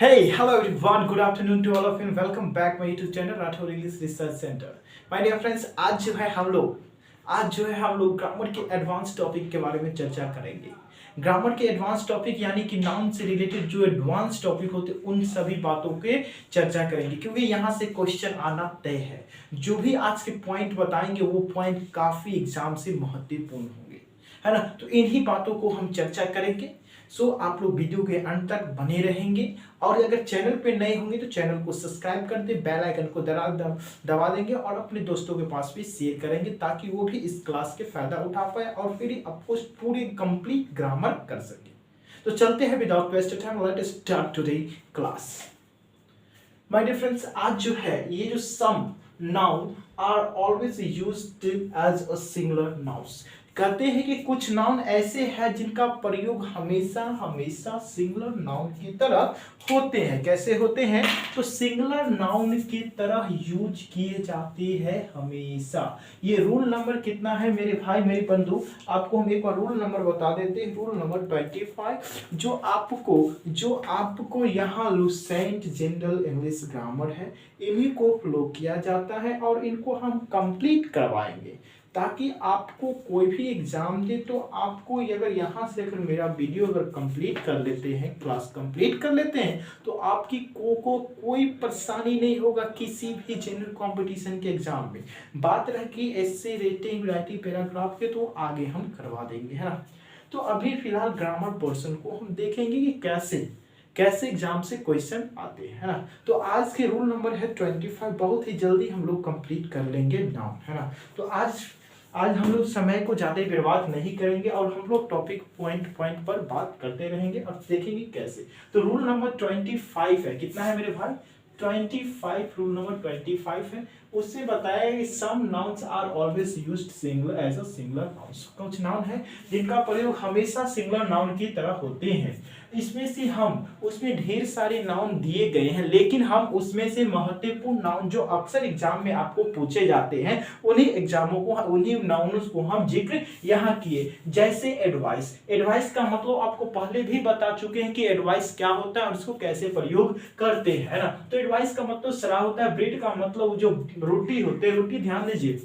Hey, hello everyone. Good afternoon to all of you and welcome back my YouTube channel Rathore English research centre. My dear friends, आज जो है हम लोग grammar के advance topic के बारे में चर्चा करेंगे. ग्रामर के एडवांस टॉपिक यानी कि नाउन से रिलेटेड जो एडवांस टॉपिक होते हैं उन सभी बातों के चर्चा करेंगे क्योंकि यहाँ से क्वेश्चन आना तय है. जो भी आज के पॉइंट बताएंगे वो पॉइंट काफी एग्जाम से महत्वपूर्ण होंगे, है ना. तो इन्हीं बातों को हम चर्चा करेंगे. सो आप लोग वीडियो के अंत तक बने रहेंगे और अगर चैनल पे नए होंगे तो चैनल को सब्सक्राइब कर दे, बेल आइकन को दबा देंगे और अपने दोस्तों के पास भी शेयर करेंगे ताकि वो भी इस क्लास के फायदा उठा पाए और फिर आपको पूरी कंप्लीट ग्रामर कर सके. तो चलते हैं without waste time, let us start today class. My dear friends, आज जो है ये जो some noun are always used as a singular nouns. कहते हैं कि कुछ नाउन ऐसे हैं जिनका प्रयोग हमेशा हमेशा सिंगुलर नाउन की तरह होते हैं. कैसे होते हैं? तो सिंगुलर नाउन की तरह यूज किए जाते हैं हमेशा. ये रूल नंबर कितना है मेरे भाई मेरे बंधु, आपको हम एक बार रूल नंबर बता देते हैं. रूल नंबर 25 जो आपको यहाँ लुसेंट जनरल इंग्लिश ग्रामर है, इन्हीं को फ्लो किया जाता है और इनको हम कंप्लीट करवाएंगे ताकि आपको कोई भी एग्जाम दे तो आपको अगर यहाँ से अगर मेरा वीडियो अगर कंप्लीट कर लेते हैं, क्लास कंप्लीट कर लेते हैं तो आपकी को कोई परेशानी नहीं होगा किसी भी जनरल कंपटीशन के एग्जाम में. बात रही एस्से, रेटिंग, राइटिंग, पैराग्राफ के तो आगे हम करवा देंगे, है ना. तो अभी फिलहाल ग्रामर पोर्शन को हम देखेंगे कि कैसे एग्जाम से क्वेश्चन आते हैं, है ना. तो आज के रूल नंबर है 25. बहुत ही जल्दी हम लोग कंप्लीट कर लेंगे नाउन, है ना. तो आज हम लोग समय को ज़्यादा बर्बाद नहीं करेंगे और हम लोग टॉपिक पॉइंट पर बात करते रहेंगे और देखेंगे कैसे. तो रूल नंबर 25 है. कितना है मेरे भाई? 25. रूल नंबर 25 है. उससे बताया कि some nouns are always used singular as a singular nouns. कुछ नाउन है जिनका प्रयोग हमेशा सिंगुलर नाउन की तरह होते हैं. इसमें से उसमें ढेर सारे नाउन दिए गए हैं लेकिन हम उसमें से महत्वपूर्ण नाउन जो अक्सर एग्जाम में आपको पूछे जाते हैं उन्हीं नाउन्स को हम जिक्र यहाँ किए. जैसे एडवाइस का मतलब आपको पहले भी बता चुके हैं कि एडवाइस क्या होता है और उसको कैसे प्रयोग करते हैं ना. तो एडवाइस का मतलब सलाह होता है. ब्रेड का मतलब जो रोटी होते हैं, रोटी ध्यान दीजिए,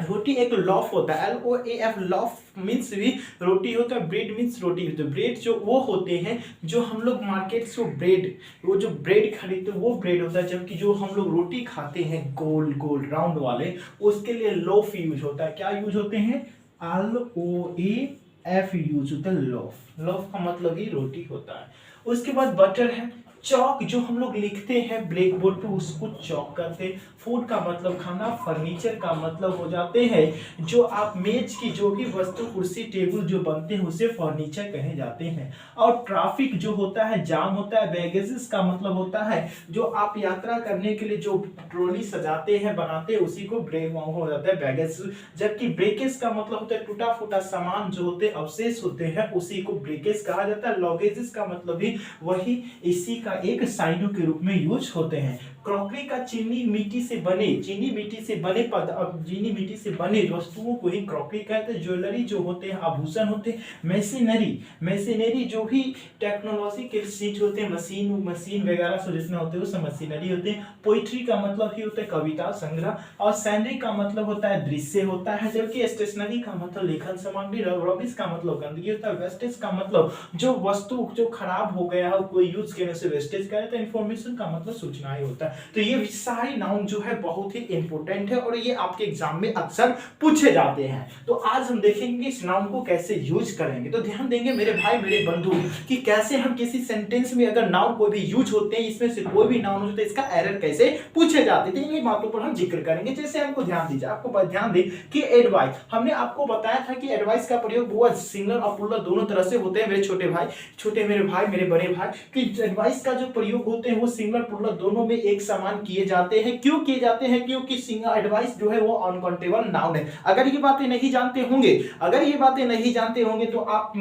रोटी एक लॉफ होता है, LOAF, लॉफ मीन्स भी रोटी होता है, ब्रेड मीन्स रोटी होता है. ब्रेड जो वो होते हैं जो हम लोग मार्केट से वो जो ब्रेड खरीदते हैं वो ब्रेड होता है, जबकि जो हम लोग रोटी खाते हैं गोल राउंड वाले उसके लिए लोफ यूज होता है. क्या यूज होते हैं? LOAF यूज होता है. लोफ का मतलब ही रोटी होता है. उसके बाद बटर है. चौक जो हम लोग लिखते हैं ब्लैक बोर्ड पे उसको चौक करते हैं. फूड का मतलब खाना. फर्नीचर का मतलब हो जाते हैं जो आप मेज की जो भी वस्तु कुर्सी टेबल जो बनते हैं उसे फर्नीचर कहे जाते हैं. और ट्रैफिक जो होता है जाम होता है. बैगेजेस का मतलब होता है जो आप यात्रा करने के लिए जो ट्रॉली सजाते हैं बनाते हैं उसी को ब्रेक हो जाता है बैगेज. जबकि ब्रेकेज का मतलब होता है टूटा फूटा सामान जो होते हैं अवशेष होते हैं उसी को ब्रेकेज कहा जाता है. लॉगेजेस का मतलब भी वही इसी का एक साइनों के रूप में यूज होते हैं. क्रॉकरी का चीनी मिट्टी से बने वस्तुओं को ही क्रॉकरी कहते हैं. ज्वेलरी जो होते हैं आभूषण होते हैं. मशीनरी जो भी टेक्नोलॉजी के चीज होते हैं, मशीन वगैरह से जितने होते हैं वो सब मशीनरी होते हैं. पोइट्री का मतलब ही होता है कविता संग्रह. और सैनरी का मतलब होता है दृश्य होता है. जबकि स्टेशनरी का मतलब लेखन सामग्री. रबिश का मतलब गंदगी होता है. वेस्टेज का मतलब जो वस्तु जो खराब हो गया है कोई यूज करने से वेस्टेज का रहता है. इन्फॉर्मेशन का मतलब सूचनाएं होता है. तो ये सारे नाउन जो है बहुत ही इंपॉर्टेंट है और ये आपके एग्जाम में अक्सर पूछे जाते हैं. तो आज हम देखेंगे इस नाउन को कैसे यूज करेंगे. तो ध्यान देंगे मेरे भाई मेरे बंधु कि कैसे हम किसी सेंटेंस में अगर नाउन कोई भी यूज होते हैं इसमें से कोई भी नाउन होता है इसका एरर कैसे पूछे जाते हैं. इन बातों पर हम जिक्र करेंगे. जैसे हमको ध्यान दीजिए, आपको ध्यान दें कि एडवाइस हमने आपको बताया था कि एडवाइस का प्रयोग वो सिंगुलर और प्लूरल दोनों तरह से होते हैं. मेरे भाई मेरे बड़े भाई कि एडवाइस का जो प्रयोग होते हैं वो सिंगुलर प्लूरल दोनों में एक समान किए जाते हैं. क्यों किए जाते हैं? क्योंकि एडवाइस जो है वो अनकाउंटेबल नाउन है. अगर ये बातें नहीं जानते होंगे तो आप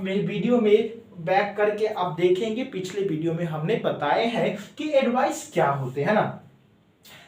वीडियो में बैक करके आप देखेंगे. पिछले वीडियो में हमने बताए हैं कि एडवाइस क्या होते हैं ना.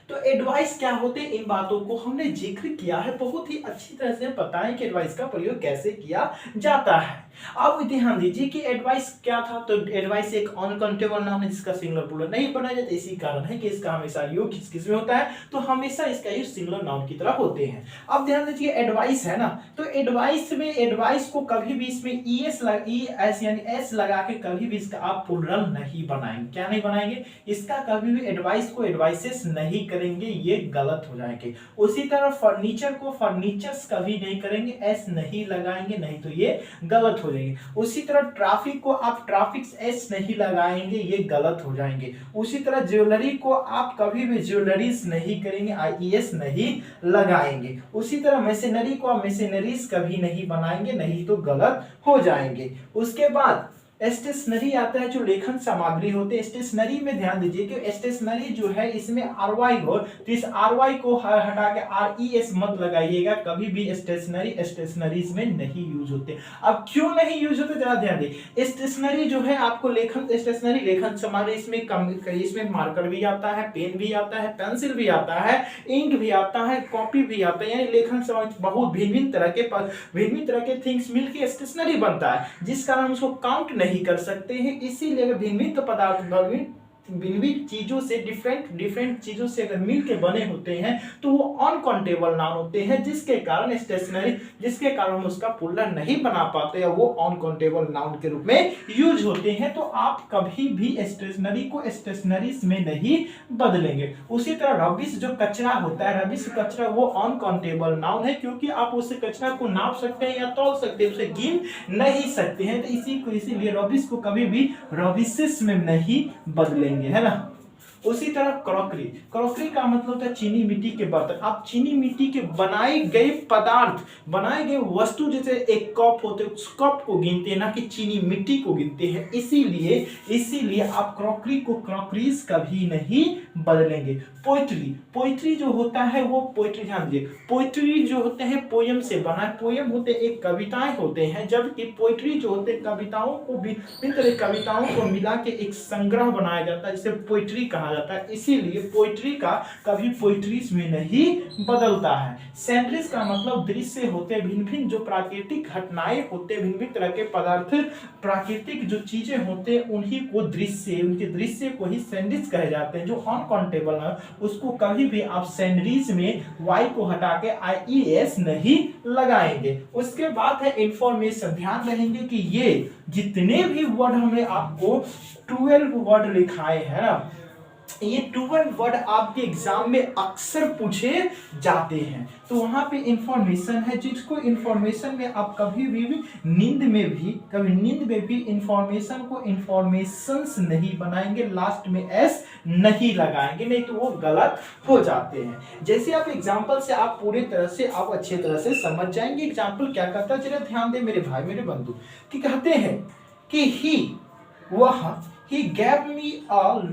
तो एडवाइस क्या होते हैं इन बातों को हमने जिक्र किया है. बहुत ही अच्छी तरह से पता है कि एडवाइस का प्रयोग कैसे किया जाता है. अब ध्यान दीजिए कि एडवाइस क्या था, तो एडवाइस एक अनकाउंटेबल नाउन है जिसका सिंगुलर प्लूरल नहीं बनाया जाता, इसी कारण है कि इसका हमेशा योग किस में होता है, तो हमेशा इसका यूज सिंगुलर नाउन की तरह होते हैं। अब ध्यान दीजिए एडवाइस है ना, तो एडवाइस में एडवाइस को कभी भी इसमें एस यानी एस लगा के कभी भी इसका आप प्लूरल नहीं बनाएंगे। क्या नहीं बनाएंगे? इसका कभी भी एडवाइस को एडवाइसेस नहीं करेंगे, ये गलत हो जाएंगे। उसी तरह फर्नीचर को फर्नीचर्स कभी नहीं करेंगे, एस नहीं लगाएंगे, नहीं तो ये गलत हो जाएंगे। उसी तरह ट्रैफिक को आप ट्रैफिक्स एस नहीं लगाएंगे, ये गलत हो जाएंगे। उसी तरह ज्वेलरी को आप कभी भी ज्वेलरीज नहीं करेंगे, आईएस नहीं लगाएंगे। उसी तरह मशीनरी को आप मशीनरीज कभी नहीं बनाएंगे, नहीं तो गलत हो जाएंगे। उसके बाद स्टेशनरी आता है, जो लेखन सामग्री होते हैं। स्टेशनरी में ध्यान दीजिए कि स्टेशनरी जो है इसमें आरवाई हो, तो इस आरवाई को हटा के आरईएस मत लगाइएगा, कभी भी स्टेशनरी स्टेशनरीज में नहीं यूज होते। अब क्यों नहीं यूज होते जरा ध्यान दीजिए। स्टेशनरी जो है आपको लेखन स्टेशनरी लेखन सामग्री, इसमें मार्कर भी आता है, पेन भी आता है, पेंसिल भी आता है, इंक भी आता है, कॉपी भी आता है, यानी लेखन सामग्री बहुत भिन्न तरह के थिंग्स मिलकर स्टेशनरी बनता है, जिस कारण हम उसको काउंट नहीं कर सकते हैं। इसीलिए विभिन्न पदार्थ विभिन्न चीजों से डिफरेंट चीजों से अगर मिलके बने होते हैं तो वो अनकाउंटेबल नाउन होते हैं, जिसके कारण हम उसका प्लूरल नहीं बना पाते या वो अनकाउंटेबल नाउन के रूप में यूज होते हैं। तो आप कभी भी स्टेशनरी को स्टेशनरीज में नहीं बदलेंगे। उसी तरह रबिश जो कचरा होता है, रबिश कचरा वो अनकाउंटेबल नाउन है, क्योंकि आप उस कचरा को नाप सकते हैं या तौल सकते हैं, उसे गिन नहीं सकते हैं। तो इसीलिए रबिश को कभी भी रबिशेस में नहीं बदलेंगे, है ना। उसी तरह क्रॉकरी का मतलब होता है चीनी मिट्टी के बर्तन। आप चीनी मिट्टी के बनाए गए पदार्थ, बनाए गए वस्तु, जैसे एक कप होते हैं, उस कप को गिनते हैं, ना कि चीनी मिट्टी को गिनते हैं। इसीलिए आप क्रॉकरी को क्रॉकरीज कभी नहीं बदलेंगे। पोइट्री जो होता है वो पोइट्री, ध्यान दीजिए, पोइट्री जो होते हैं पोयम से बना, पोयम होते एक कविताएं होते हैं, जबकि पोइट्री जो होते हैं कविताओं को मिला के एक संग्रह बनाया जाता है, जिसे पोइट्री कहा जाता है। इसीलिए पोइट्री का कभी पोइट्रीज में नहीं बदलता है। सेंड्रीज का मतलब दृश्य होते हैं, भिन्न जो प्राकृतिक घटनाएं होते हैं, भिन्न तरह के पदार्थ, प्राकृतिक जो चीजें होते हैं उन्हीं को उनके दृश्य को ही सेंड्रीज कहे जाते हैं। जो अनकाउंटेबल है उसको कभी भी आप सेंड्रीज में वाई को हटा के आईईएस नहीं लगाएंगे। उसके बाद है इंफॉर्मेशन। ध्यान रहेंगे कि ये जितने भी वर्ड हमने आपको 12 वर्ड लिखाए हैं ना, ये 12 वर्ड आपके एग्जाम में अक्सर पूछे जाते हैं। तो वहां पे इंफॉर्मेशन है, जिसको इंफॉर्मेशन में आप कभी भी नींद में भी इंफॉर्मेशन को इंफॉर्मेशंस नहीं बनाएंगे, लास्ट में एस नहीं लगाएंगे, नहीं तो वो गलत हो जाते हैं। जैसे आप एग्जाम्पल से आप पूरी तरह से आप अच्छे तरह से समझ जाएंगे। एग्जाम्पल क्या करता है जरा ध्यान दे मेरे भाई मेरे बंधु, कि कहते हैं कि He gave me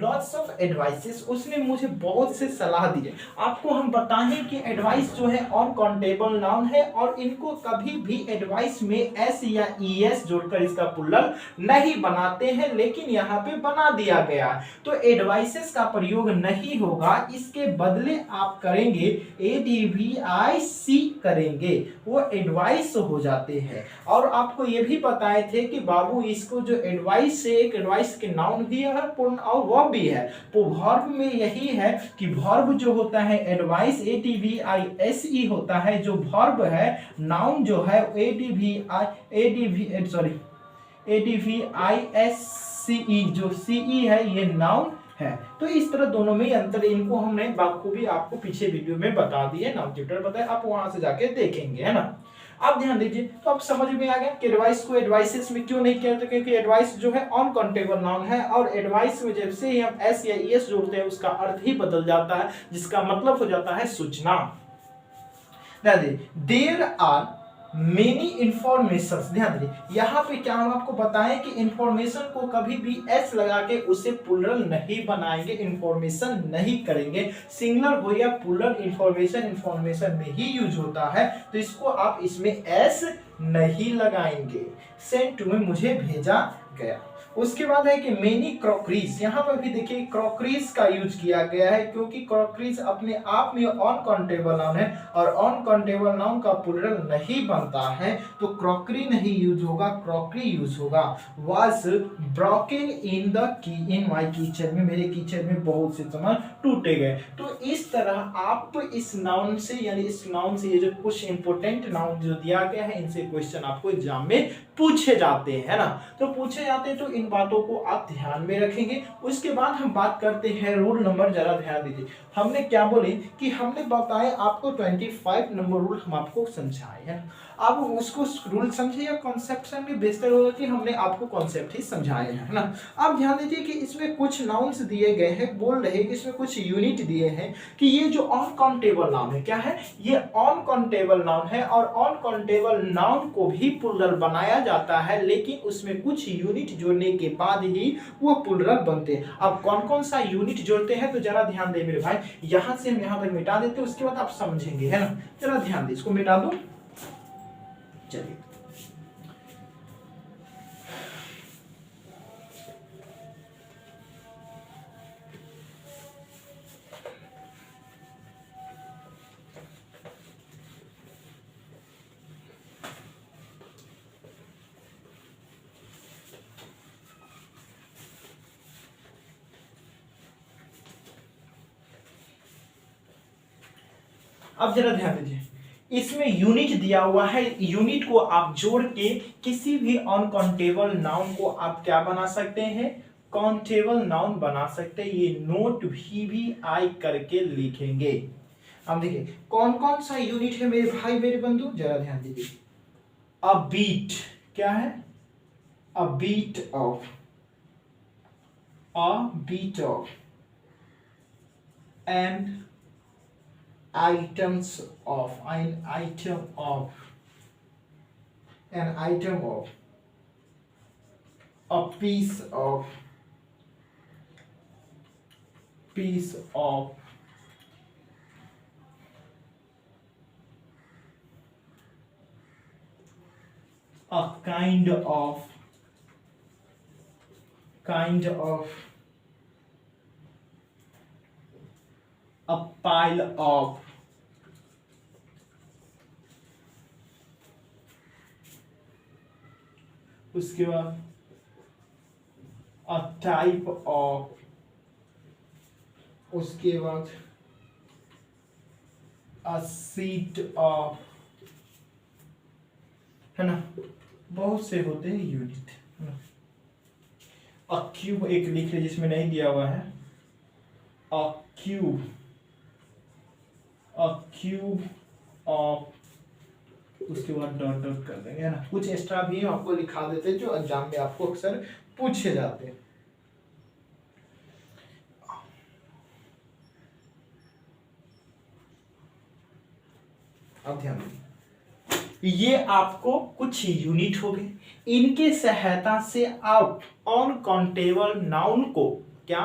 lots of advices, उसने मुझे बहुत से सलाह दिए। आपको हम बताएं कि एडवाइस जो है अनकाउंटेबल नाउन है, और इनको कभी भी एडवाइस में एस या ईएस जोड़कर इसका प्लूरल नहीं बनाते हैं, लेकिन यहाँ पे बना दिया गया। तो एडवाइसेस का प्रयोग नहीं होगा, इसके बदले आप करेंगे एडवाइस करेंगे, वो एडवाइस हो जाते हैं। और आपको ये भी बताए थे कि बाबू इसको जो एडवाइस है, एक एडवाइस के नाउन भी है पूर्ण और वर्ब भी है। तो वर्ब में यही है कि वर्ब जो होता है एडवाइस एडवाइस होता है, जो वर्ब है। नाउन जो है एडवाइस जो सीई है, ये नाउन है। तो इस तरह दोनों में अंतर, इनको हमने बाखूबी आपको पीछे वीडियो में बता दिए, नाउन चैप्टर बताया, आप वहां से जाके देखेंगे, है ना। अब ध्यान दीजिए, तो अब समझ में आ गया कि एडवाइस को एडवाइसेस में क्यों नहीं कहते, क्योंकि एडवाइस जो है अनकाउंटेबल नाउन है, और एडवाइस में जब से ही हम एस या ईएस जोड़ते हैं उसका अर्थ ही बदल जाता है, जिसका मतलब हो जाता है सूचना। There are many information. ध्यान दीजिए, यहाँ पे क्या हम आपको बताएं कि इंफॉर्मेशन को कभी भी एस लगा के उसे प्लूरल नहीं बनाएंगे, इंफॉर्मेशन नहीं करेंगे। सिंगुलर हो या प्लूरल इंफॉर्मेशन में ही यूज होता है, तो इसको आप इसमें एस नहीं लगाएंगे। सेंट टू में मुझे भेजा गया। उसके बाद है कि मेनी क्रॉकरीज, यहाँ पर भी देखिए क्रॉकरीज का यूज किया गया है क्योंकि क्रॉकरीज अपने आप में अनकाउंटेबल नाउन है और अनकाउंटेबल नाउन का प्लूरल नहीं बनता है, तो क्रॉकरी नहीं यूज होगा, क्रॉकरी यूज होगा। Was broken in the key in my kitchen में, मेरे किचन में बहुत से सामान टूटे गए। तो इस तरह आप इस नाउन से यानी इस नाउन से ये जो कुछ इंपोर्टेंट नाउन जो दिया गया है इनसे क्वेश्चन आपको एग्जाम में पूछे जाते हैं, है ना। तो पूछे जाते हैं तो इन बातों को आप ध्यान में रखेंगे। उसके बाद हम बात करते हैं रूल नंबर, जरा ध्यान दीजिए। हमने क्या बोले कि हमने बताया आपको 25 नंबर रूल हम आपको समझाए हैं। आप उसको रूल समझे या कॉन्सेप्ट में बेहतर होगा कि हमने आपको कॉन्सेप्ट ही समझाए हैं, है ना। आप ध्यान दीजिए कि इसमें कुछ नाउन्स दिए गए हैं, बोल रहे हैं कि इसमें कुछ यूनिट दिए हैं कि ये जो अनकाउंटेबल नाउन है, क्या है ये अनकाउंटेबल नाउन है और अनकाउंटेबल नाउन को भी प्लूरल बनाया जाता है, लेकिन उसमें कुछ यूनिट जोड़ने के बाद ही वो प्लूरल बनते हैं। अब कौन कौन सा यूनिट जोड़ते हैं तो जरा ध्यान दे मेरे भाई, यहां से हम यहां तक मिटा देते हैं, उसके बाद आप समझेंगे, है ना। जरा ध्यान दे, इसको मिटा दो। चलिए अब जरा ध्यान दीजिए, इसमें यूनिट दिया हुआ है, यूनिट को आप जोड़ के किसी भी अनकाउंटेबल नाउन को आप क्या बना सकते हैं, काउंटेबल नाउन बना सकते हैं। ये नोट भी आई करके लिखेंगे। अब देखिए कौन कौन सा यूनिट है मेरे भाई मेरे बंधु, जरा ध्यान दीजिए। अ बीट, क्या है, a bit of, a bit of, and items of, an item of, an item of, a piece of, piece of, a kind of, kind of, a pile of, उसके बाद अ टाइप ऑफ, उसके बाद अ seat of, है ना। बहुत से होते हैं यूनिट, है ना। अ क्यूब एक लिख ले जिसमें नहीं दिया हुआ है, अ क्यूब, अ क्यूब ऑफ, उसके बाद डॉट डॉट कर देंगे, है ना। कुछ एक्स्ट्रा भी आपको लिखा देते हैं जो एग्जाम में आपको अक्सर पूछे जाते हैं। अब ध्यान दीजिए, ये आपको कुछ यूनिट हो गए, इनके सहायता से आप अनकाउंटेबल नाउन को, क्या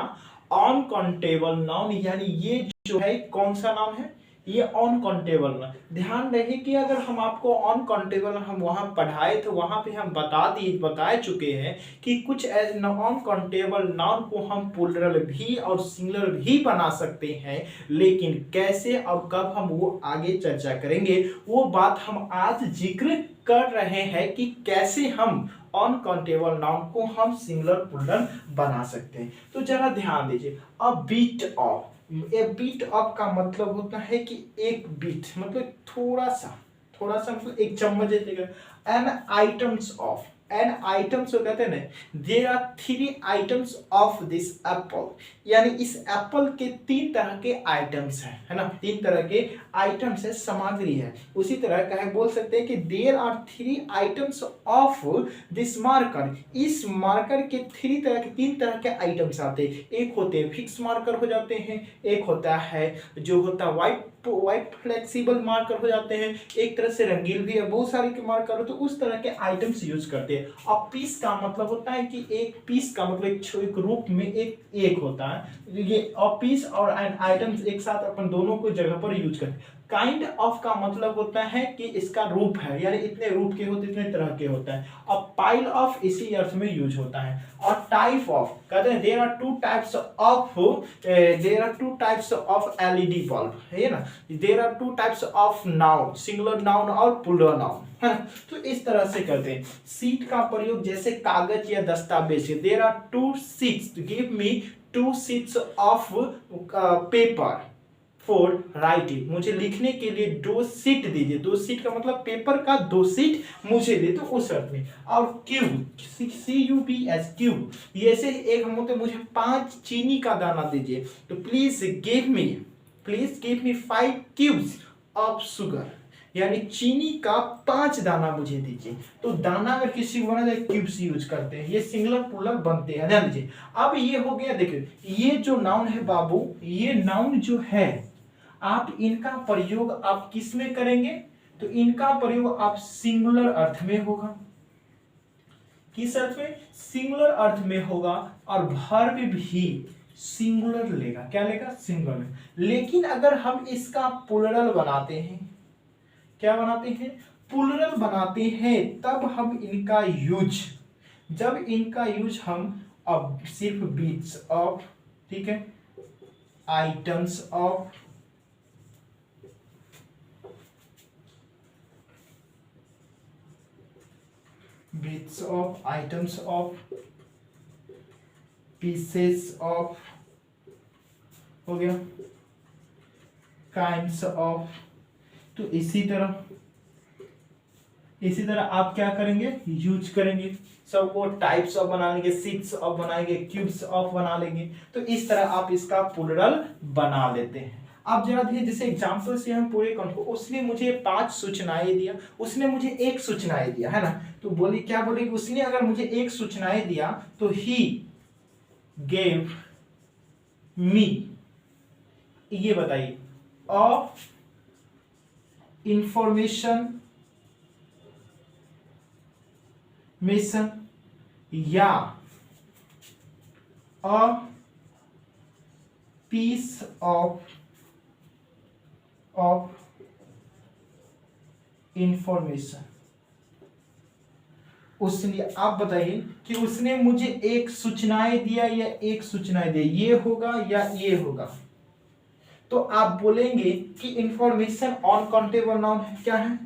अनकाउंटेबल नाउन यानी ये जो है कौन सा नाउन है, ये अनकाउंटेबल ना। ध्यान रहे कि अगर हम आपको अनकाउंटेबल हम वहां पढ़ाए तो वहां पे हम बता चुके हैं कि कुछ अनकाउंटेबल नाउन को हम प्लूरल भी और सिंगुलर भी बना सकते हैं, लेकिन कैसे और कब हम वो आगे चर्चा करेंगे। वो बात हम आज जिक्र कर रहे हैं कि कैसे हम अनकाउंटेबल नाउन को हम सिंगुलर प्लूरल बना सकते हैं। तो जरा ध्यान दीजिए, a bit of, a bit of का मतलब होता है कि एक बीट मतलब थोड़ा सा मतलब एक चम्मच जैसे। An items of, an items को कहते हैं ना, there are 3 items of this apple, यानी इस एप्पल के 3 तरह के आइटम्स हैं, है ना। 3 तरह के आइटम्स है, सामग्री है। उसी तरह का है बोल सकते हैं कि there are 3 items of this marker, इस मार्कर के 3 तरह के आइटम्स आते हैं। एक होते हैं फिक्स मार्कर हो जाते हैं, एक होता है जो होता है वाइट फ्लेक्सिबल मार्कर हो जाते हैं, एक तरह से रंगीन भी है, बहुत सारे के मार्कर हो, तो उस तरह के आइटम्स यूज करते हैं। अब पीस का मतलब होता है कि एक पीस का मतलब एक रूप में एक होता है ये, और पीस और आइटम्स एक साथ अपन दोनों को जगह पर यूज करते हैं। काइंड ऑफ का मतलब होता है कि इसका रूप है, यानी इतने रूप के होते, इतने तरह के होता है। और पाइल ऑफ इसी अर्थ में यूज होता है। और टाइप ऑफ कहते हैं there are two types of LED bulb, है ना। There are two types of noun, singular noun और प्लूरल नाउन, है ना। तो इस तरह से करते हैं। सीट का प्रयोग जैसे कागज या दस्तावेज, there are two sheets, give me 2 sheets of paper for writing, मुझे लिखने के लिए 2 शीट दीजिए। 2 शीट का मतलब पेपर का 2 शीट मुझे दे, तो उस अर्थ में। और क्यूब, CUBS क्यूब, ये से एक हम होते, मुझे 5 चीनी का दाना दीजिए। तो please give me 5 cubes of sugar, यानी चीनी का 5 दाना मुझे दीजिए। तो दाना अगर किसी को बना जाए क्यूब्स यूज करते हैं, ये सिंगुलर प्लूरल बनते हैं, ध्यान दीजिए। अब ये हो गया, देखिए ये जो नाउन है बाबू, ये नाउन जो है आप इनका प्रयोग आप किस में करेंगे, तो इनका प्रयोग आप सिंगुलर अर्थ में होगा। किस अर्थ में? सिंगुलर अर्थ में होगा। और वर्ब भी सिंगुलर लेगा, क्या लेगा? सिंगुलर। लेकिन अगर हम इसका प्लूरल बनाते हैं, क्या बनाते हैं? प्लूरल बनाते हैं, तब हम इनका यूज, जब इनका यूज हम अब सिर्फ बीट्स ऑफ, ठीक है, items of, bits of, items of, pieces of, हो गया, काइंड्स ऑफ। तो इसी तरह आप क्या करेंगे? यूज करेंगे सबको, टाइप्स ऑफ बना लेंगे, सीट्स ऑफ बनाएंगे, क्यूब्स ऑफ बना लेंगे। तो इस तरह आप इसका प्लूरल बना लेते हैं। आप जरा देखिए, जैसे एग्जाम्पल से हम पूरे उसने मुझे 5 सूचनाएं दिया, उसने मुझे 1 सूचनाएं दिया, है ना। तो बोली, क्या बोलेगी? उसने अगर मुझे 1 सूचनाएं दिया तो ही गेव मी, ये बताइए, ऑफ इंफॉर्मेशन मिशन, या अ पीस ऑफ इंफॉर्मेशन। उसने, आप बताइए कि उसने मुझे 1 सूचनाएं दिया या 1 सूचनाएं दी, ये होगा या ये होगा? तो आप बोलेंगे कि इंफॉर्मेशन ऑन काउंटेबल नाउन है। क्या है?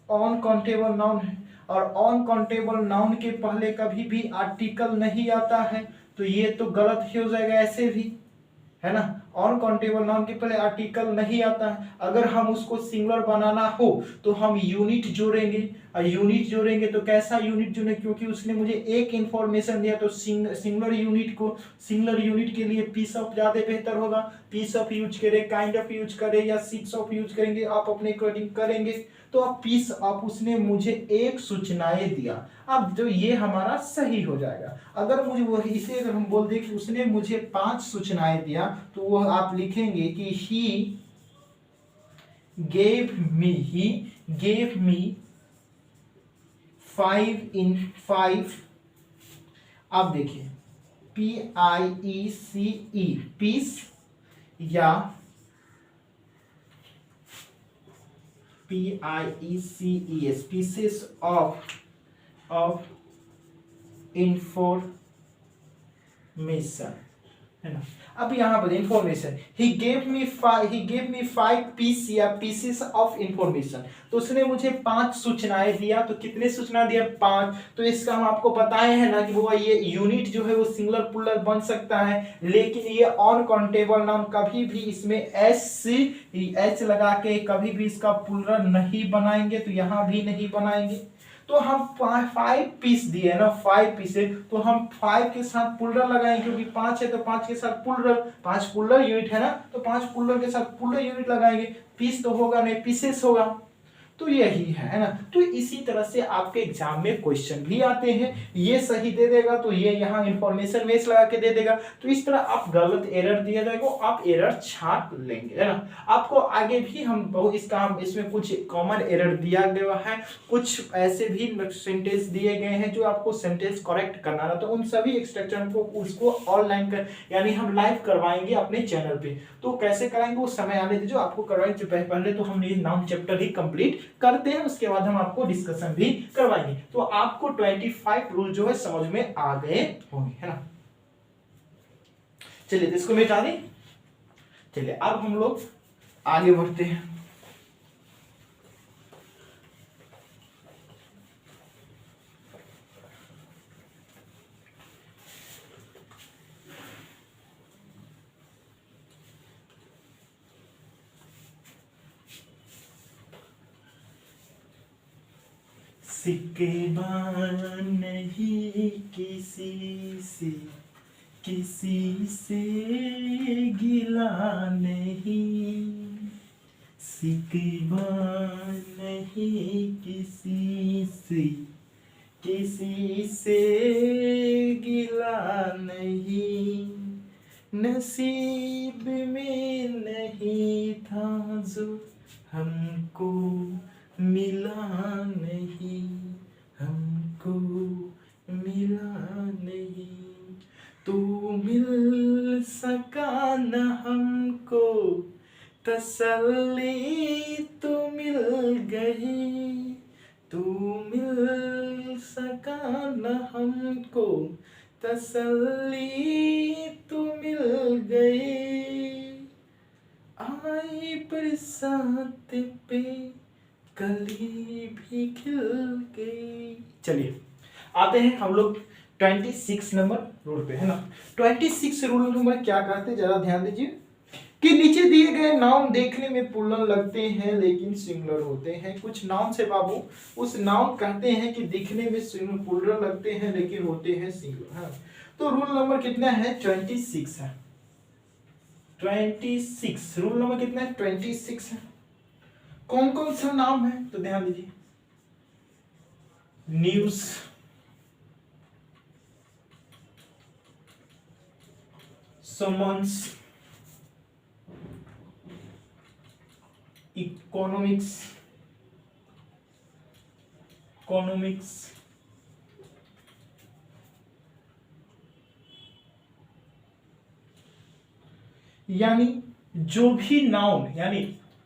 ऑन काउंटेबल नाउन है। और ऑन काउंटेबल नाउन के पहले कभी भी आर्टिकल नहीं आता है, तो ये तो गलत ही हो जाएगा ऐसे भी, है ना। ऑन काउंटेबल नाउन के पहले आर्टिकल नहीं आता है। अगर हम उसको सिंगुलर बनाना हो तो हम यूनिट जोड़ेंगे, और यूनिट जोड़ेंगे तो कैसा यूनिट जोड़ेंगे? क्योंकि उसने मुझे 1 इंफॉर्मेशन दिया, तो सिंगुलर यूनिट के लिए पीस ऑफ ज्यादा बेहतर होगा। पीस ऑफ यूज करें, काइंड ऑफ यूज करें, या सीट्स ऑफ यूज करेंगे, आप अपने अकॉर्डिंग करेंगे। तो अब पीस ऑफ, उसने मुझे 1 सूचनाएं दिया, अब जो ये हमारा सही हो जाएगा। अगर मुझे वो इसे अगर हम बोल दें कि उसने मुझे 5 सूचनाएं दिया, तो वो आप लिखेंगे कि ही गेव मी 5 आप देखिए PIECE पीस, या PIECES pieces of information, है ना। अब यहाँ पर information, he gave me 5 piece या पीसेस ऑफ इंफॉर्मेशन। तो उसने मुझे 5 सूचनाएं दिया। तो कितने सूचना दिया? 5। तो इसका हम आपको बताए हैं ना कि वो ये यूनिट जो है वो सिंगुलर प्लूरल बन सकता है, लेकिन ये ऑन काउंटेबल नाउन कभी भी इसमें एच लगा के कभी भी इसका प्लूरल नहीं बनाएंगे, तो यहाँ भी नहीं बनाएंगे। तो हम 5 पीस दिए ना, 5 पीसेस, तो हम 5 के साथ प्लूरल लगाएंगे, क्योंकि 5 है तो 5 के साथ प्लूरल, 5 प्लूरल यूनिट है ना, तो 5 प्लूरल के साथ प्लूरल यूनिट लगाएंगे। पीस तो होगा नहीं, पीसेस होगा। तो यही है ना। तो इसी तरह से आपके एग्जाम में क्वेश्चन भी आते हैं, ये सही दे देगा तो ये यहाँ इंफॉर्मेशन मेस लगा के दे देगा, तो इस तरह आप गलत एरर दिया जाएगा आप एरर छाप लेंगे, है ना। आपको आगे भी हम बहुत इसमें कुछ कॉमन एरर दिया गया है, कुछ ऐसे भी सेंटेंस दिए गए हैं जो आपको सेंटेंस करेक्ट करना है, तो उन सभी एक्सट्रैक्शन को उसको ऑनलाइन कर यानी हम लाइव करवाएंगे अपने चैनल पे। तो कैसे कराएंगे वो समय आने दीजिए, आपको करवाएंगे। पहले तो हम ये नाउन चैप्टर ही कंप्लीट करते हैं, उसके बाद हम आपको डिस्कशन भी करवाएंगे। तो आपको 25 रूल जो है समझ में आ गए होंगे, है ना। चलिए इसको मिटा दें। चलिए अब हम लोग आगे बढ़ते हैं। सिकवा नहीं किसी से गिला नहीं, सिकवा नहीं किसी से गिला नहीं, नसीब में नहीं था जो हमको मिला नहीं, हमको मिला नहीं, तू मिल सका न हमको तसल्ली तो मिल गई, तू मिल सका न हमको तसल्ली तो मिल गई, आई बरसात पे कली भी खिल गई। चलिए आते हैं हम लोग 26 नंबर रूल पे, है ना। 26 रूल नंबर क्या कहते हैं जरा ध्यान दीजिए कि नीचे दिए गए नाउन देखने में प्लूरल लगते हैं लेकिन सिंगुलर होते हैं। कुछ नाउन से बाबू उस नाउन कहते हैं कि दिखने में प्लूरल लगते हैं लेकिन होते हैं सिंगुलर, है। तो रूल नंबर कितना है 26 है, 26 रूल नंबर कितना है 26 है। कौन कौन सा नाम है तो ध्यान दीजिए, न्यूज, समन्स, इकोनॉमिक्स, यानी जो भी नाउन यानी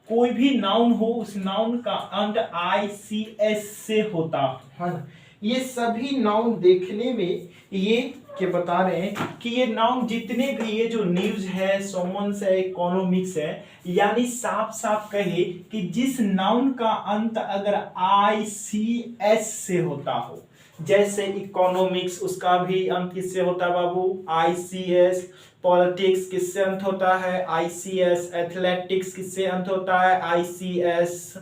कोई भी नाउन हो उस नाउन का अंत ICS से होता है ना। ये सभी नाउन देखने में ये क्या बता रहे हैं कि ये नाउन जितने भी ये जो न्यूज है, सोमन्स है, इकोनॉमिक्स है, यानी साफ साफ कहे कि जिस नाउन का अंत अगर ICS से होता हो, जैसे इकोनॉमिक्स उसका भी अंत किससे होता है बाबू ICS, पॉलिटिक्स किससे अंत होता है ICS, एथलेटिक्स किससे अंत होता है ICS,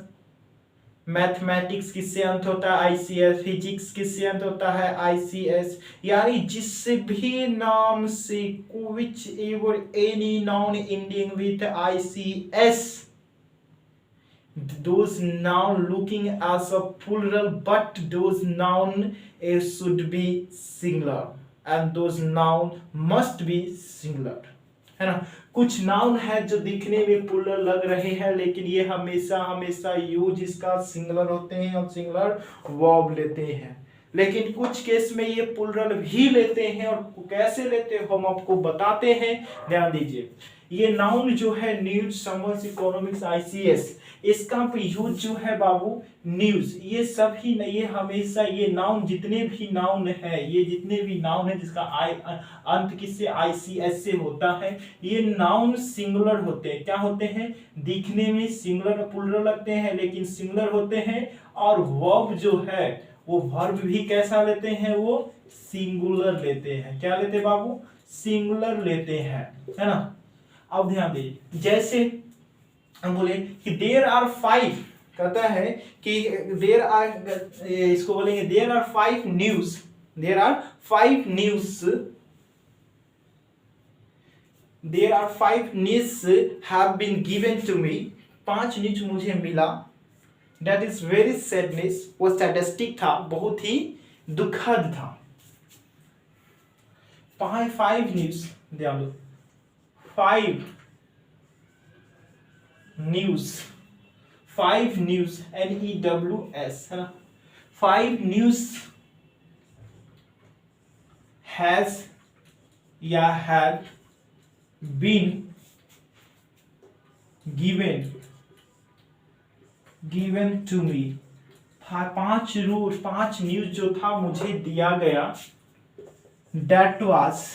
मैथमेटिक्स किससे अंत होता है ICS, फिजिक्स किससे अंत होता है ICS। यानी जिस भी नाम से which ever any noun ending with ICS, those noun looking as a plural but those noun should be singular and those noun must be singular, है ना। कुछ नाउन है जो दिखने में प्लूरल लग रहे हैं लेकिन ये हमेशा हमेशा यूज इसका सिंगुलर होते हैं और सिंगुलर वर्ब लेते हैं, लेकिन कुछ केस में ये प्लूरल भी लेते हैं और कैसे लेते हैं हम आपको बताते हैं, ध्यान दीजिए। ये नाउन जो है न्यूज, समन्स, इकोनॉमिक्स, ICS, इसका यूज जो है बाबू न्यूज, ये सभी ये हमेशा ये नाउन जितने भी नाउन है, ये जितने भी नाउन है जिसका अंत किससे ICS से होता है, ये नाउन सिंगुलर होते हैं। क्या होते हैं? दिखने में सिंगुलर प्लूरल लगते हैं लेकिन सिंगुलर होते हैं, और वर्ब जो है वो वर्ब भी कैसा लेते हैं, वो सिंगुलर लेते हैं। क्या लेते हैं बाबू? सिंगुलर लेते हैं, है ना। अब ध्यान दीजिए, जैसे हम बोले कि देयर आर 5, कहता है कि देयर आर, इसको बोलेंगे there are 5 news, there are 5 news, there are 5 news have been given to me, 5 news मुझे मिला, दैट इज वेरी सैडनेस, वो सैडिस्टिक था, बहुत ही दुखद था। 5 न्यूज, ध्यान दो, 5 न्यूज, 5 न्यूज, NEWS है ना, 5 न्यूज हैज या had been given to me. 5 news जो था मुझे दिया गया, दैट वाज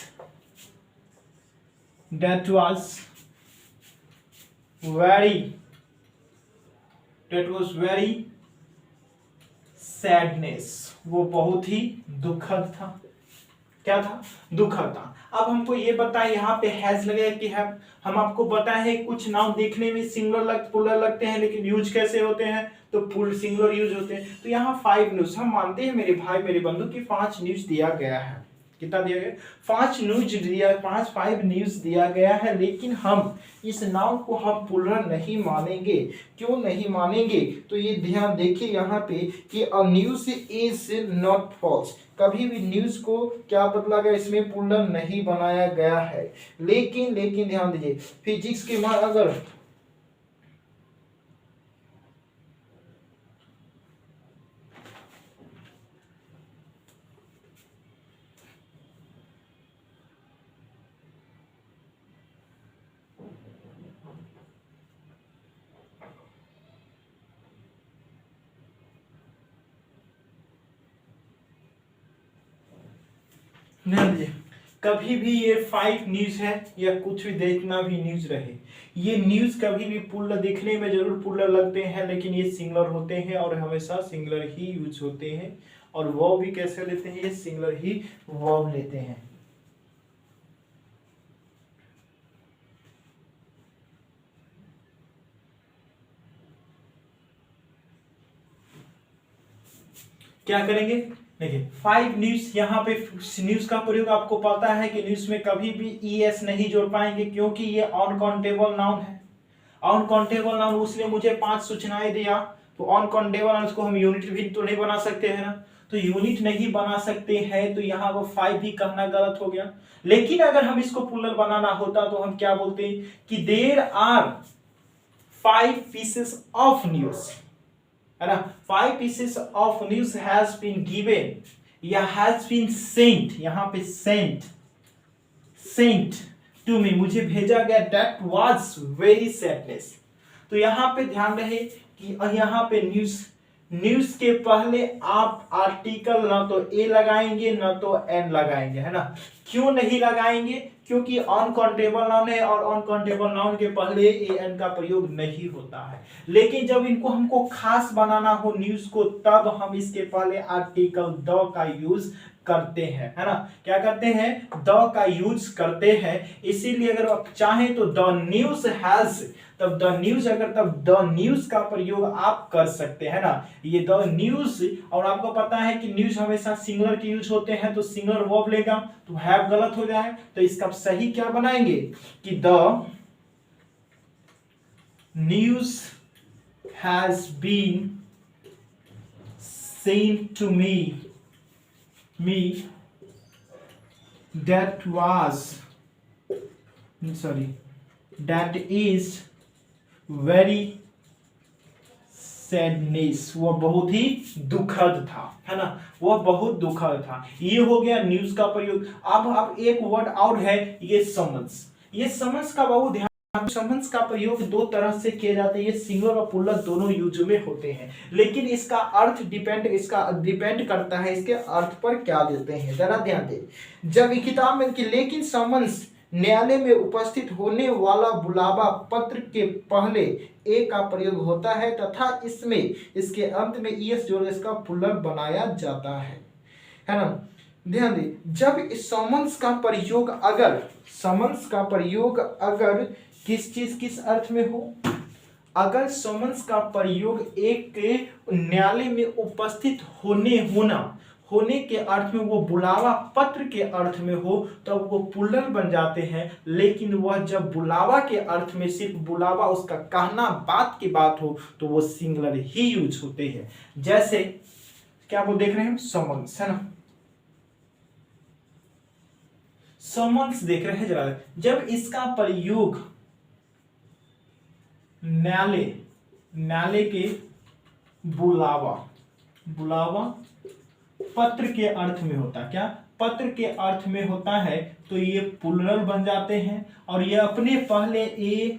वेरी सैडनेस, वो बहुत ही दुखद था। क्या था? दुखद था। अब हमको ये बताएं, यहाँ पे हैज लगेगा कि है, हम आपको बताए हैं कुछ नाउन देखने में सिंगुलर प्लूरल लगते हैं, लेकिन यूज कैसे होते हैं, तो फुल सिंगुलर यूज होते हैं। तो यहाँ 5 न्यूज, हम मानते हैं मेरे भाई मेरे बंधु की 5 न्यूज दिया गया है। कितना दिया गया? 5 न्यूज दिया, 5 न्यूज दिया गया है, लेकिन हम इस नाउन को हम प्लूरल नहीं मानेंगे। क्यों नहीं मानेंगे? तो ये ध्यान देखिए यहाँ पे कि a news is not false, कभी भी न्यूज को क्या बदला गया, इसमें प्लूरल नहीं बनाया गया है। लेकिन ध्यान दीजिए, फिजिक्स के में अगर ध्यान दीजिए, कभी भी ये 5 न्यूज है या कुछ भी देखना भी न्यूज रहे, ये न्यूज कभी भी प्लूरल दिखने में जरूर प्लूरल लगते हैं, लेकिन ये सिंगुलर होते हैं और हमेशा सिंगुलर ही यूज होते हैं। और वर्ब भी कैसे लेते हैं? ये सिंगुलर ही वर्ब लेते हैं। क्या करेंगे? देखिए 5 न्यूज, यहाँ पे न्यूज का प्रयोग आपको पता है कि न्यूज में कभी भी ES नहीं जोड़ पाएंगे, क्योंकि ये अनकाउंटेबल नाउन है। अनकाउंटेबल नाउन, उसने मुझे 5 सूचनाएं दिया, तो अनकाउंटेबल नाउन को हम यूनिट भी तो नहीं बना सकते हैं ना, तो यूनिट नहीं बना सकते हैं, तो यहाँ वो 5 भी कहना गलत हो गया। लेकिन अगर हम इसको प्लूरल बनाना होता तो हम क्या बोलते कि there are 5 pieces of news, है ना, 5 pieces of news has been given या हैज बीन सेंट, यहाँ पे सेंट टू मी, मुझे भेजा गया, दैट वाज वेरी सैडनेस। तो यहाँ पे ध्यान रहे कि यहाँ पे न्यूज के पहले आप आर्टिकल ना तो ए लगाएंगे ना तो एन लगाएंगे, है ना। क्यों नहीं लगाएंगे? क्योंकि अनकाउंटेबल नाउन है और अनकाउंटेबल नाउन के पहले ए एन का प्रयोग नहीं होता है। लेकिन जब इनको हमको खास बनाना हो न्यूज को, तब हम इसके पहले आर्टिकल द का यूज करते हैं, है ना। क्या करते हैं? द का यूज करते हैं। इसीलिए अगर आप चाहें तो द न्यूज हैज, तब द न्यूज, अगर तब द न्यूज का प्रयोग आप कर सकते हैं ना। ये द न्यूज, और आपको पता है कि न्यूज हमेशा सिंगुलर के यूज होते हैं, तो सिंगुलर वर्ब लेगा, तो हैव गलत हो जाए, तो इसका सही क्या बनाएंगे कि the news has been sent to me that is very sadness, वो बहुत ही दुखद था, है ना, वो बहुत दुखद था। ये हो गया न्यूज का प्रयोग। अब एक वर्ड और है, ये समन्स। ये समन्स का बहुत ध्यान, समन्स का प्रयोग 2 तरह से किए जाते हैं, ये सिंगुलर और प्लूरल दोनों यूज में होते हैं, लेकिन इसका अर्थ डिपेंड करता है इसके अर्थ पर क्या देते हैं। जरा ध्यान दें, जब किताब में कि लेकिन समन्स न्यायालय में उपस्थित होने वाला बुलावा पत्र के पहले ए का प्रयोग होता है तथा इसमें इसके अंत में ES जोड़ इसका प्लूरल बनाया जाता है ना। ध्यान दें, जब इस समन्स का प्रयोग अगर किस अर्थ में हो, अगर समन्स का प्रयोग एक न्यायालय में उपस्थित होने के अर्थ में, वो बुलावा पत्र के अर्थ में हो तब वो प्लूरल बन जाते हैं, लेकिन वह जब बुलावा के अर्थ में सिर्फ बुलावा उसका कहना बात की बात हो तो वो सिंगुलर ही यूज होते हैं। जैसे क्या वो देख रहे हैं, समन्स है ना, समन्स देख रहे हैं जरा, जब इसका प्रयोग न्यायालय के बुलावा पत्र के अर्थ में होता, क्या पत्र के अर्थ में होता है, तो ये प्लूरल बन जाते हैं। और ये अपने पहले ए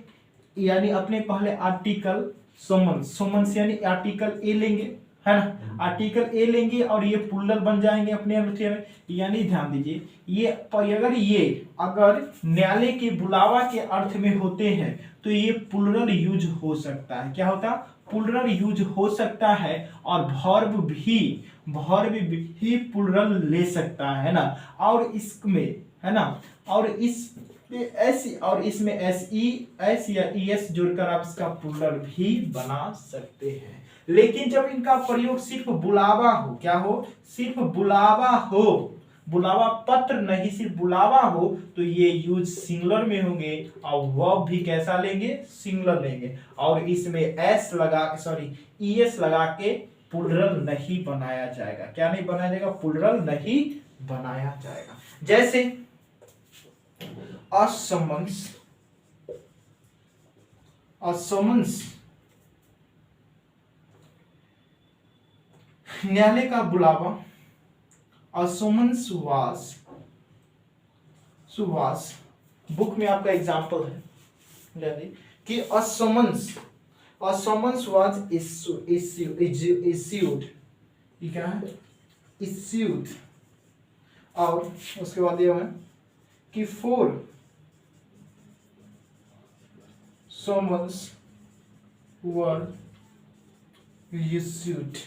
यानी अपने पहले आर्टिकल समन्स यानी आर्टिकल ए लेंगे, है ना, आर्टिकल ए लेंगे और ये प्लूरल बन जाएंगे अपने अर्थ में। यानी ध्यान दीजिए, अगर न्यायालय के बुलावा के अर्थ में होते हैं तो ये प्लूरल यूज हो सकता है। क्या होता, प्लूरल यूज हो सकता है। और वर्ब भी प्लूरल ले सकता है ना। और इसमें है ना, और इसमें एस या ईएस जोड़कर आप इसका प्लूरल भी बना सकते हैं। लेकिन जब इनका प्रयोग सिर्फ बुलावा हो, क्या हो, सिर्फ बुलावा हो, बुलावा पत्र नहीं सिर्फ बुलावा हो, तो ये यूज सिंगुलर में होंगे। और वर्ब भी कैसा लेंगे, सिंगुलर लेंगे। और इसमें ईएस लगा के प्लूरल नहीं बनाया जाएगा। क्या नहीं बनाया जाएगा, प्लूरल नहीं बनाया जाएगा। जैसे असमन्स न्यायालय का बुलावा, असमन्स वाज बुक में आपका एग्जाम्पल है कि असमन्स वाज इश्यूड, क्या है, इश्यूड। और उसके बाद ये है कि 4 summons were issued।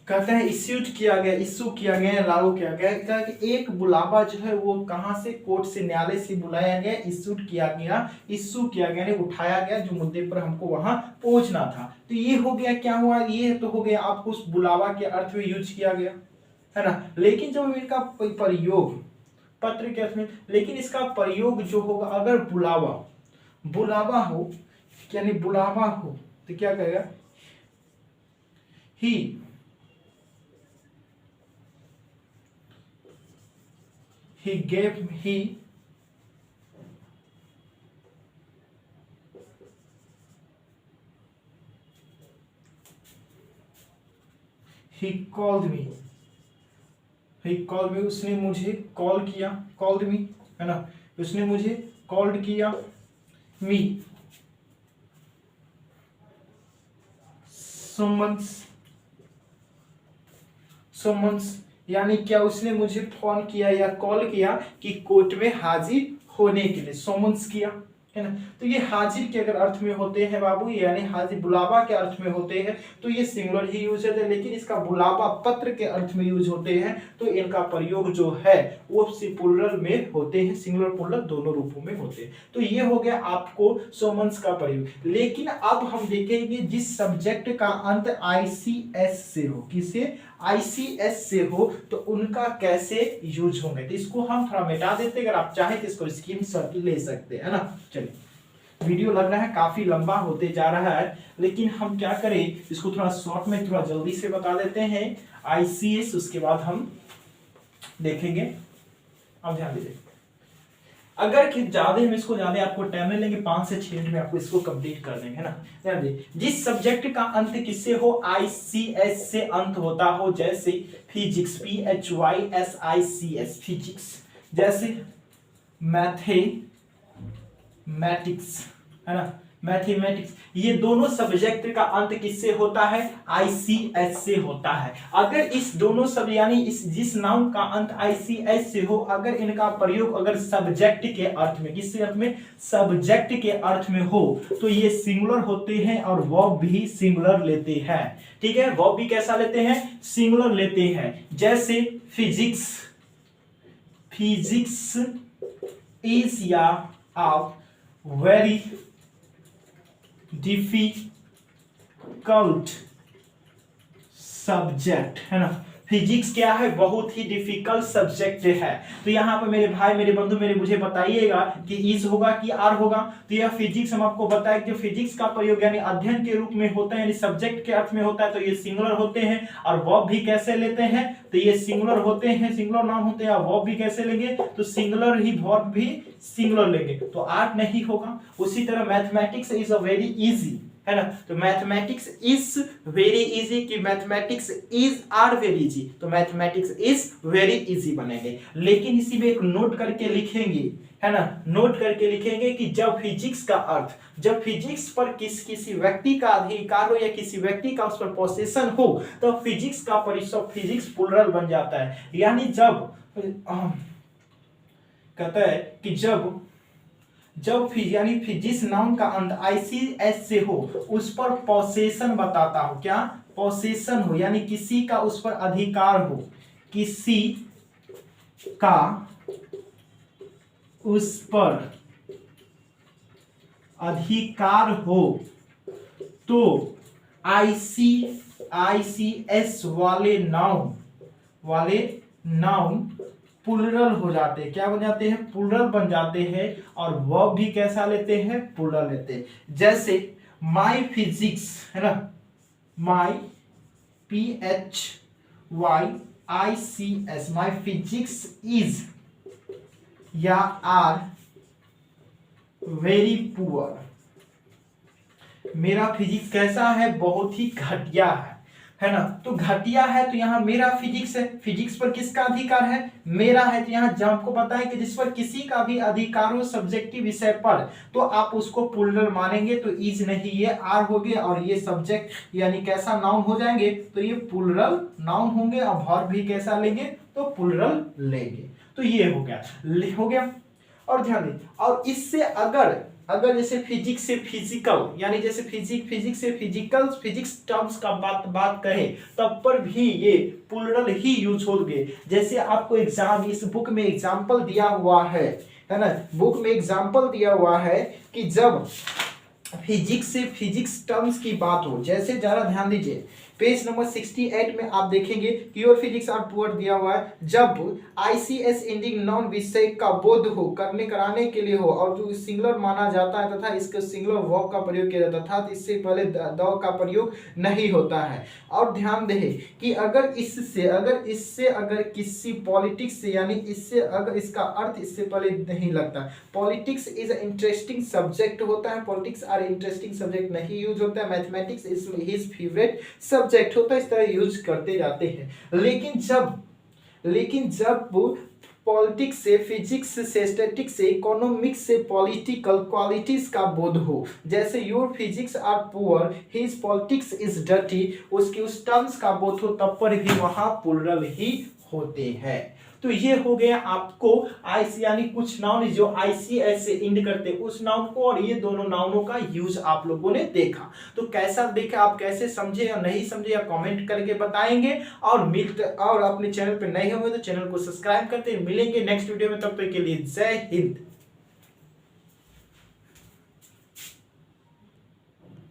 कहते हैं इश्यू किया गया, लागू किया गया। कि एक बुलावा जो है वो कहां से, कोर्ट से, न्यायालय से बुलाया गया, इश्यू किया गया, उठाया गया जो मुद्दे पर हमको वहां पहुंचना था। तो ये हो गया, क्या हुआ, ये तो हो गया आपको उस बुलावा के अर्थ में यूज किया गया, है ना। लेकिन जब इनका प्रयोग पत्र के अर्थ में, लेकिन इसका प्रयोग जो होगा, अगर बुलावा हो, यानी बुलावा हो, तो क्या कहेगा, he called me, उसने मुझे कॉल किया, called me, है ना, उसने मुझे कॉल्ड किया, me summons यानी क्या, उसने मुझे फोन किया या कॉल किया कि कोर्ट में हाजिर होने के लिए, समन्स किया, है ना। तो ये हाजिर के अगर अर्थ में होते हैं बाबू, यानी हाजिर बुलावा के अर्थ में होते हैं तो ये सिंगुलर ही यूज होते हैं। लेकिन इसका बुलावा पत्र के अर्थ में यूज होते हैं तो इनका प्रयोग जो है वो प्लूरल में होते हैं, सिंगुलर प्लूरल दोनों रूपों में होते हैं। तो ये हो गया आपको समन्स का प्रयोग। लेकिन अब हम देखेंगे जिस सब्जेक्ट का अंत आईसीएस से हो, किसे, आईसीएस से हो, तो उनका कैसे यूज होंगे। तो इसको हम थोड़ा मिटा देते हैं, अगर आप चाहें तो इसको स्क्रीनशॉट ले सकते हैं, ना। चलिए, वीडियो लग रहा है काफी लंबा होते जा रहा है, लेकिन हम क्या करें, इसको थोड़ा शॉर्ट में थोड़ा जल्दी से बता देते हैं। आईसीएस, उसके बाद हम देखेंगे। अब ध्यान दीजिए, अगर ज्यादा हम इसको ज्यादा आपको टाइम नहीं लेंगे, 5 से 6 मिनट में आपको इसको कंप्लीट कर देंगे, है ना। ध्यान दीजिए, जिस सब्जेक्ट का अंत किससे हो, आईसीएस से अंत होता हो, जैसे फिजिक्स, PHYSICS, फिजिक्स, जैसे मैथमेटिक्स, है ना, मैथमेटिक्स, ये दोनों सब्जेक्ट का अंत किससे होता है, आईसीएस से होता है। अगर इस दोनों सब यानी इस जिस नाउन का अंत आईसीएस से हो, अगर इनका प्रयोग अगर सब्जेक्ट के अर्थ में, किस अर्थ में, सब्जेक्ट के अर्थ में हो, तो ये सिंगुलर होते हैं और वर्ब भी सिंगुलर लेते हैं। ठीक है, वर्ब भी कैसा लेते हैं, सिंगुलर लेते हैं। जैसे फिजिक्स, फिजिक्स इज या ऑफ वेरी डिफिकल्ट सब्जेक्ट, है ना। फिजिक्स क्या है, बहुत ही डिफिकल्ट सब्जेक्ट है। तो यहाँ पे मेरे भाई, मेरे बंधु, मेरे मुझे बताइएगा कि इज होगा कि आर होगा। तो यह फिजिक्स हम आपको बताया कि जो फिजिक्स का प्रयोग यानी अध्ययन के रूप में होता है, यानी सब्जेक्ट के अर्थ में होता है, तो ये सिंगुलर होते हैं। और वर्ब भी कैसे लेते हैं, तो ये सिंगुलर होते हैं, सिंगुलर नाउन होते हैं। और वर्ब भी कैसे लेंगे, तो सिंगुलर ही वर्ब भी सिंगुलर लेंगे, तो आर्ट नहीं होगा। उसी तरह mathematics is a very easy, है ना। तो मैथमेटिक्स इज वेरी इजी कि mathematics is are very easy, तो मैथमेटिक्स इज वेरी इजी बनेंगे। लेकिन इसी में एक नोट करके लिखेंगे, है ना, नोट करके लिखेंगे कि जब फिजिक्स का अर्थ, जब फिजिक्स पर किसी व्यक्ति का अधिकार हो या किसी व्यक्ति का उस पर पोसेशन हो, तो फिजिक्स का परिसर फिजिक्स प्लुरल बन जाता है। यानी जब कहता है कि जब यानी जिस नाउन का अंत ICS से हो उस पर पोसेशन बताता हो, क्या पोसेशन हो, यानी किसी का उस पर अधिकार हो, किसी का उस पर अधिकार हो, तो ICS वाले नाउन प्लुरल हो जाते हैं। क्या बन जाते हैं, प्लुरल बन जाते हैं। और वर्ब भी कैसा लेते हैं, प्लुरल लेते हैं। जैसे माई फिजिक्स, है ना, माई PHYICS, माई फिजिक्स इज या आर वेरी पुअर, मेरा फिजिक्स कैसा है, बहुत ही घटिया है ना। तो घटिया है तो यहाँ मेरा फिजिक्स है, फिजिक्स पर किसका अधिकार है, मेरा है। तो यहाँ जब आपको पता है कि जिस पर किसी का भी अधिकार हो सब्जेक्टिव विषय पर, तो आप उसको प्लुरल मानेंगे, तो इज नहीं, ये आर हो गया। और ये सब्जेक्ट यानी कैसा नाउन हो जाएंगे, तो ये प्लुरल नाउन होंगे। और वर्ब भी कैसा लेंगे, तो प्लुरल लेंगे। तो ये हो गया। और ध्यान दें, और इससे अगर जैसे फिजिक्स से फिजिकल, यानी जैसे फिजिक्स से फिजिक्स टर्म्स का बात करें, तब पर भी ये प्लुरल ही यूज होंगे। जैसे आपको इस बुक में एग्जांपल दिया हुआ है ना, बुक में एग्जांपल दिया हुआ है कि जब फिजिक्स से फिजिक्स टर्म्स की बात हो, जैसे जरा ध्यान दीजिए, पेज नंबर 68 में आप देखेंगे कि योर फिजिक्स आर पुअर दिया हुआ है। जब ICS एंडिंग नाउन विषय का बोध हो, कराने के लिए हो, और जो सिंगुलर माना जाता है तथा इसके सिंगुलर वर्ब का प्रयोग किया जाता है, अर्थात इससे पहले द का प्रयोग नहीं होता है। और ध्यान दें कि अगर किसी पॉलिटिक्स से, यानी इससे अगर इसका अर्थ इससे पहले नहीं लगता, पॉलिटिक्स इज इंटरेस्टिंग सब्जेक्ट होता है, पॉलिटिक्स आर इंटरेस्टिंग सब्जेक्ट नहीं यूज होता है, mathematics is his favourite subject होता है, इस तरह यूज करते जाते हैं। लेकिन जब पॉलिटिक्स से, फिजिक्स से, स्टैटिक्स से, इकोनॉमिक्स से पॉलिटिकल क्वालिटीज का बोध हो, जैसे your physics are poor, his politics is dirty, उसकी उस टर्म्स का बोध हो, तब पर भी वहां प्लुरल ही होते हैं। तो ये हो गया आपको यानी कुछ नाउन जो ICS से इंड करते हैं उस नाउन को, और ये दोनों नाउनों का यूज आप लोगों ने देखा। तो कैसा देखा, आप कैसे समझे या नहीं समझे, या कमेंट करके बताएंगे। और अपने चैनल पे नए होंगे तो चैनल को सब्सक्राइब करते, मिलेंगे नेक्स्ट वीडियो में, तब तक के लिए जय हिंद।